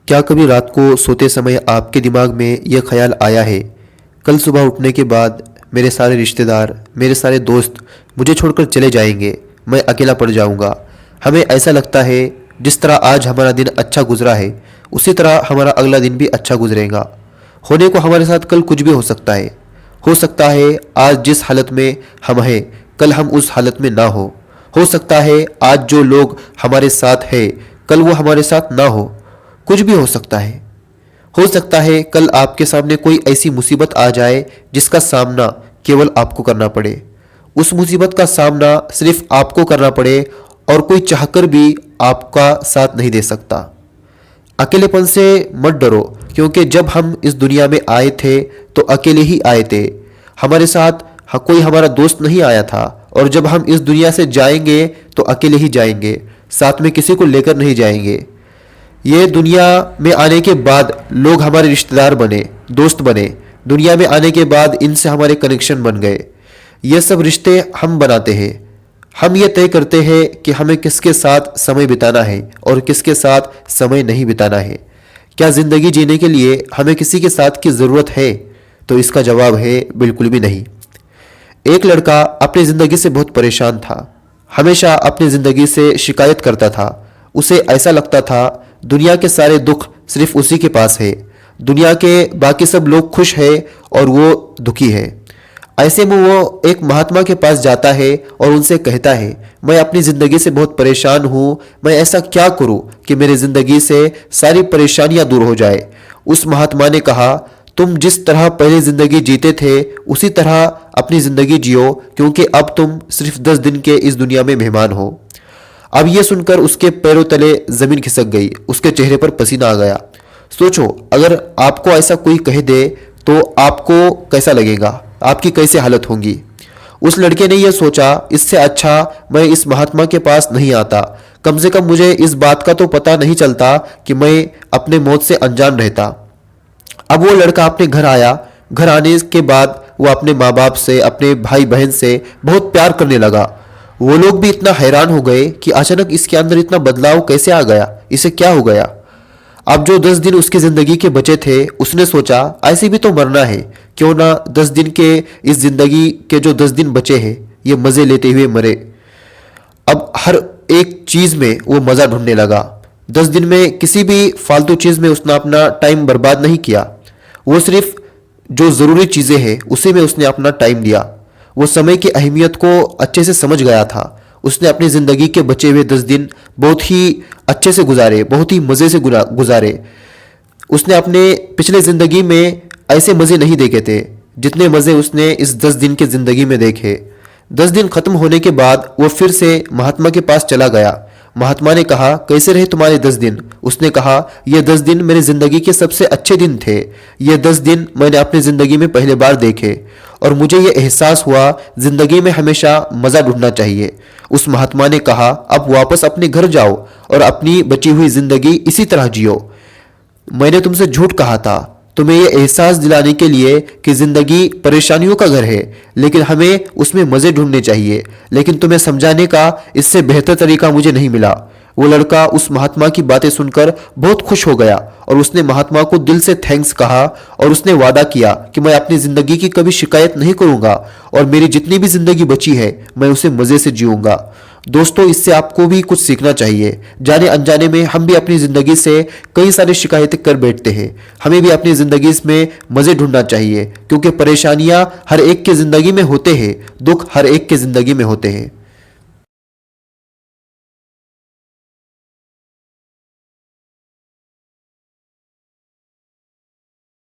क्या कभी रात को सोते समय आपके दिमाग में यह ख्याल आया है, कल सुबह उठने के बाद मेरे सारे रिश्तेदार, मेरे सारे दोस्त मुझे छोड़कर चले जाएंगे, मैं अकेला पड़ जाऊंगा। हमें ऐसा लगता है जिस तरह आज हमारा दिन अच्छा गुजरा है उसी तरह हमारा अगला दिन भी अच्छा गुजरेगा। होने को हमारे साथ कल कुछ भी हो सकता है। हो सकता है आज जिस हालत में हम हैं कल हम उस हालत में ना हो सकता है आज जो लोग हमारे साथ हैं कल वो हमारे साथ ना कुछ भी हो सकता है कल आपके सामने कोई ऐसी मुसीबत आ जाए जिसका सामना केवल आपको करना पड़े। उस मुसीबत का सामना सिर्फ आपको करना पड़े और कोई चाहकर भी आपका साथ नहीं दे सकता। अकेलेपन से मत डरो, क्योंकि जब हम इस दुनिया में आए थे तो अकेले ही आए थे। हमारे साथ कोई हमारा दोस्त नहीं आया था और जब हम इस दुनिया से जाएंगे तो अकेले ही जाएंगे, साथ में किसी को लेकर नहीं जाएंगे। ये दुनिया में आने के बाद लोग हमारे रिश्तेदार बने, दोस्त बने। दुनिया में आने के बाद इनसे हमारे कनेक्शन बन गए। ये सब रिश्ते हम बनाते हैं। हम ये तय करते हैं कि हमें किसके साथ समय बिताना है और किसके साथ समय नहीं बिताना है। क्या ज़िंदगी जीने के लिए हमें किसी के साथ की ज़रूरत है? तो इसका जवाब है बिल्कुल भी नहीं। एक लड़का अपनी ज़िंदगी से बहुत परेशान था। हमेशा अपनी ज़िंदगी से शिकायत करता था। उसे ऐसा लगता था दुनिया के सारे दुख सिर्फ उसी के पास है, दुनिया के बाकी सब लोग खुश है और वो दुखी है। ऐसे में वो एक महात्मा के पास जाता है और उनसे कहता है, मैं अपनी ज़िंदगी से बहुत परेशान हूँ, मैं ऐसा क्या करूँ कि मेरी ज़िंदगी से सारी परेशानियाँ दूर हो जाए। उस महात्मा ने कहा, तुम जिस तरह पहले ज़िंदगी जीते थे उसी तरह अपनी ज़िंदगी जियो, क्योंकि अब तुम सिर्फ 10 दिन के इस दुनिया में मेहमान हो। अब यह सुनकर उसके पैरों तले ज़मीन खिसक गई, उसके चेहरे पर पसीना आ गया। सोचो, अगर आपको ऐसा कोई कह दे तो आपको कैसा लगेगा, आपकी कैसे हालत होगी। उस लड़के ने यह सोचा, इससे अच्छा मैं इस महात्मा के पास नहीं आता, कम से कम मुझे इस बात का तो पता नहीं चलता कि मैं अपने मौत से अनजान रहता। अब वो लड़का अपने घर आया। घर आने के बाद वो अपने माँ बाप से, अपने भाई बहन से बहुत प्यार करने लगा। वो लोग भी इतना हैरान हो गए कि अचानक इसके अंदर इतना बदलाव कैसे आ गया, इसे क्या हो गया। अब जो 10 दिन उसकी ज़िंदगी के बचे थे उसने सोचा ऐसे भी तो मरना है, क्यों ना 10 दिन के इस ज़िंदगी के जो 10 दिन बचे हैं ये मज़े लेते हुए मरे। अब हर एक चीज़ में वो मज़ा ढूंढने लगा। 10 दिन में किसी भी फालतू चीज़ में उसने अपना टाइम बर्बाद नहीं किया। वो सिर्फ जो ज़रूरी चीज़ें हैं उसी में उसने अपना टाइम दिया। वो समय की अहमियत को अच्छे से समझ गया था। उसने अपनी ज़िंदगी के बचे हुए 10 दिन बहुत ही अच्छे से गुजारे, बहुत ही मज़े से गुजारे। उसने अपने पिछले ज़िंदगी में ऐसे मज़े नहीं देखे थे जितने मज़े उसने इस 10 दिन के ज़िंदगी में देखे। 10 दिन ख़त्म होने के बाद वो फिर से महात्मा के पास चला गया। महात्मा ने कहा, कैसे रहे तुम्हारे 10 दिन? उसने कहा, ये 10 दिन मेरी ज़िंदगी के सबसे अच्छे दिन थे। ये 10 दिन मैंने अपनी ज़िंदगी में पहले बार देखे और मुझे ये एहसास हुआ ज़िंदगी में हमेशा मज़ा ढूंढना चाहिए। उस महात्मा ने कहा, अब वापस अपने घर जाओ और अपनी बची हुई ज़िंदगी इसी तरह जियो। मैंने तुमसे झूठ कहा था, तुम्हें यह एहसास दिलाने के लिए कि ज़िंदगी परेशानियों का घर है, लेकिन हमें उसमें मज़े ढूंढने चाहिए। लेकिन तुम्हें समझाने का इससे बेहतर तरीका मुझे नहीं मिला। वो लड़का उस महात्मा की बातें सुनकर बहुत खुश हो गया और उसने महात्मा को दिल से थैंक्स कहा और उसने वादा किया कि मैं अपनी ज़िंदगी की कभी शिकायत नहीं करूँगा और मेरी जितनी भी ज़िंदगी बची है मैं उसे मज़े से जीऊँगा। दोस्तों, इससे आपको भी कुछ सीखना चाहिए। जाने अनजाने में हम भी अपनी ज़िंदगी से कई सारी शिकायतें कर बैठते हैं। हमें भी अपनी ज़िंदगी में मज़े ढूंढना चाहिए, क्योंकि परेशानियां हर एक की ज़िंदगी में होते हैं, दुख हर एक की ज़िंदगी में होते हैं।